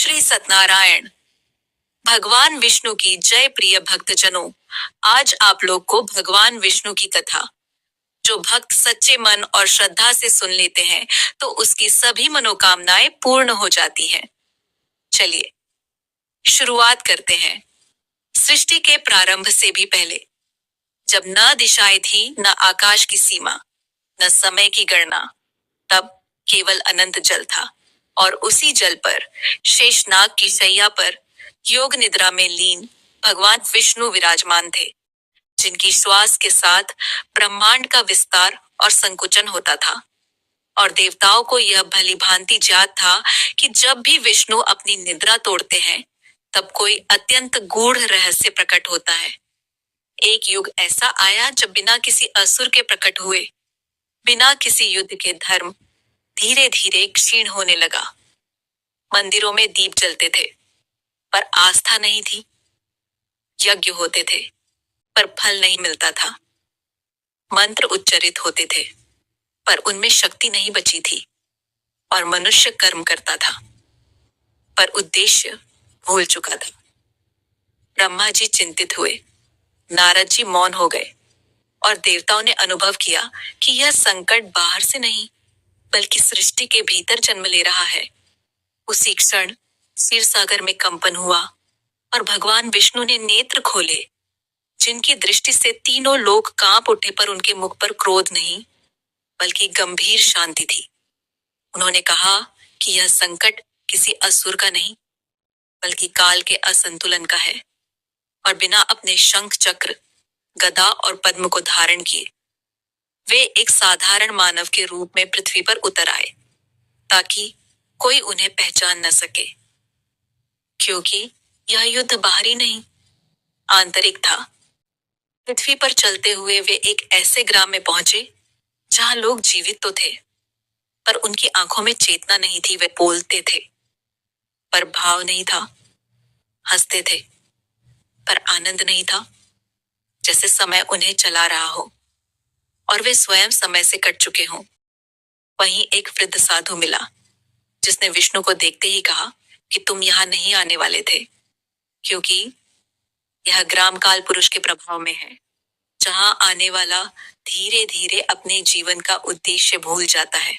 श्री सत्यनारायण। भगवान विष्णु की जय। प्रिय भक्तजनों, आज आप लोग को भगवान विष्णु की कथा, जो भक्त सच्चे मन और श्रद्धा से सुन लेते हैं तो उसकी सभी मनोकामनाएं पूर्ण हो जाती हैं। चलिए शुरुआत करते हैं। सृष्टि के प्रारंभ से भी पहले, जब न दिशाएं थी, न आकाश की सीमा, न समय की गणना, तब केवल अनंत जल था। और उसी जल पर शेषनाग की शैया पर योग निद्रा में लीन भगवान विष्णु विराजमान थे, जिनकी श्वास के साथ ब्रह्मांड का विस्तार और संकुचन होता था। और देवताओं को यह भली भांति ज्ञात था कि जब भी विष्णु अपनी निद्रा तोड़ते हैं, तब कोई अत्यंत गूढ़ रहस्य प्रकट होता है। एक युग ऐसा आया जब बिना किसी असुर के प्रकट हुए, बिना किसी युद्ध के धर्म धीरे धीरे क्षीण होने लगा। मंदिरों में दीप जलते थे, पर आस्था नहीं थी। यज्ञ होते थे, पर फल नहीं मिलता था। मंत्र उच्चरित होते थे, पर उनमें शक्ति नहीं बची थी। और मनुष्य कर्म करता था, पर उद्देश्य भूल चुका था। ब्रह्मा जी चिंतित हुए, नारद जी मौन हो गए, और देवताओं ने अनुभव किया कि यह संकट बाहर से नहीं, बल्कि सृष्टि के भीतर जन्म ले रहा है। उसी क्षण क्षीर सागर में कंपन हुआ, और भगवान विष्णु ने नेत्र खोले, जिनकी दृष्टि से तीनों लोग कांप उठे, पर उनके मुख पर क्रोध नहीं, बल्कि गंभीर शांति थी। उन्होंने कहा कि यह संकट किसी असुर का नहीं, बल्कि काल के असंतुलन का है। और बिना अपने शंख चक्र, गदा और पद्म को धारण किए, वे एक साधारण मानव के रूप में पृथ्वी पर उतर आए, ताकि कोई उन्हें पहचान न सके। क्योंकि यह युद्ध बाहरी नहीं, आंतरिक था। पृथ्वी पर चलते हुए वे एक ऐसे ग्राम में पहुंचे जहां लोग जीवित तो थे, पर उनकी आंखों में चेतना नहीं थी। वे बोलते थे, पर भाव नहीं था। हंसते थे, पर आनंद नहीं था, जैसे समय उन्हें चला रहा हो और वे स्वयं समय से कट चुके हों। वहीं एक वृद्ध साधु मिला, जिसने विष्णु को देखते ही कहा कि तुम यहाँ नहीं आने वाले थे, क्योंकि यह ग्राम काल पुरुष के प्रभाव में है, जहां आने वाला धीरे धीरे अपने जीवन का उद्देश्य भूल जाता है।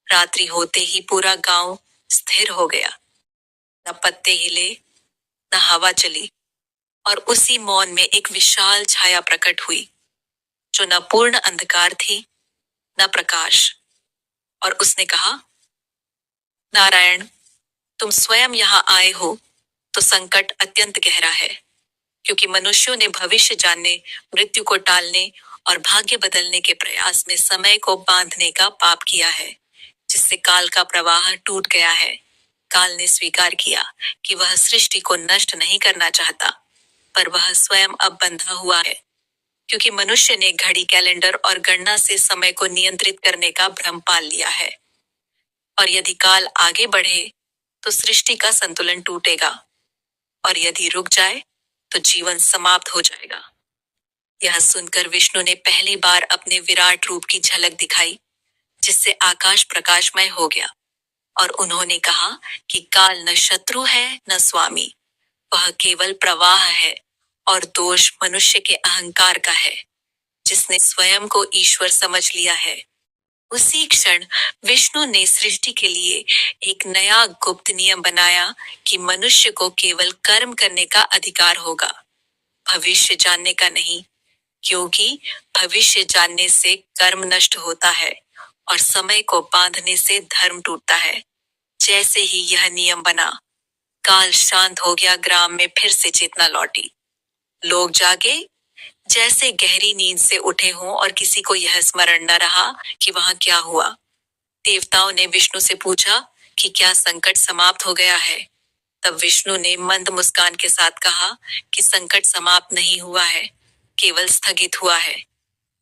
रात्रि होते ही पूरा गांव स्थिर हो गया। न पत्ते हिले, न हवा चली, और उसी मौन में एक विशाल छाया प्रकट हुई, जो न पूर्ण अंधकार थी, न प्रकाश। और उसने कहा, नारायण, तुम स्वयं यहाँ आए हो तो संकट अत्यंत गहरा है, क्योंकि मनुष्यों ने भविष्य जानने, मृत्यु को टालने और भाग्य बदलने के प्रयास में समय को बांधने का पाप किया है, जिससे काल का प्रवाह टूट गया है। काल ने स्वीकार किया कि वह सृष्टि को नष्ट नहीं करना चाहता, पर वह स्वयं अब बंधा हुआ है, क्योंकि मनुष्य ने घड़ी, कैलेंडर और गणना से समय को नियंत्रित करने का भ्रम पाल लिया है। और यदि काल आगे बढ़े तो सृष्टि का संतुलन टूटेगा, और यदि रुक जाए तो जीवन समाप्त हो जाएगा। यह सुनकर विष्णु ने पहली बार अपने विराट रूप की झलक दिखाई, जिससे आकाश प्रकाशमय हो गया। और उन्होंने कहा कि काल न शत्रु है न स्वामी, वह केवल प्रवाह है, और दोष मनुष्य के अहंकार का है, जिसने स्वयं को ईश्वर समझ लिया है। उसी क्षण विष्णु ने सृष्टि के लिए एक नया गुप्त नियम बनाया कि मनुष्य को केवल कर्म करने का अधिकार होगा, भविष्य जानने का नहीं, क्योंकि भविष्य जानने से कर्म नष्ट होता है और समय को बांधने से धर्म टूटता है। जैसे ही यह नियम बना, काल शांत हो गया। ग्राम में फिर से चेतना लौटी। लोग जागे, जैसे गहरी नींद से उठे हों, और किसी को यह स्मरण न रहा कि वहां क्या हुआ। देवताओं ने विष्णु से पूछा कि क्या संकट समाप्त हो गया है। तब विष्णु ने मंद मुस्कान के साथ कहा कि संकट समाप्त नहीं हुआ है, केवल स्थगित हुआ है।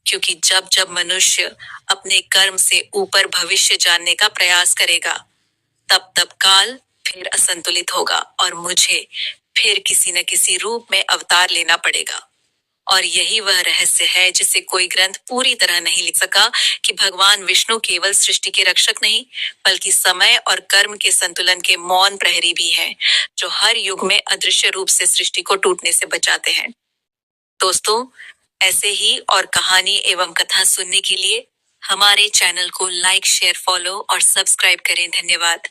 क्योंकि जब जब मनुष्य अपने कर्म से ऊपर भविष्य जानने का प्रयास करेगा, तब तब काल फिर असंतुलित होगा, और मुझे फिर किसी न किसी रूप में अवतार लेना पड़ेगा। और यही वह रहस्य है जिसे कोई ग्रंथ पूरी तरह नहीं लिख सका, कि भगवान विष्णु केवल सृष्टि के रक्षक नहीं, बल्कि समय और कर्म के संतुलन के मौन प्रहरी भी हैं, जो हर युग में अदृश्य रूप से सृष्टि को टूटने से बचाते हैं। दोस्तों, ऐसे ही और कहानी एवं कथा सुनने के लिए हमारे चैनल को लाइक, शेयर, फॉलो और सब्सक्राइब करें। धन्यवाद।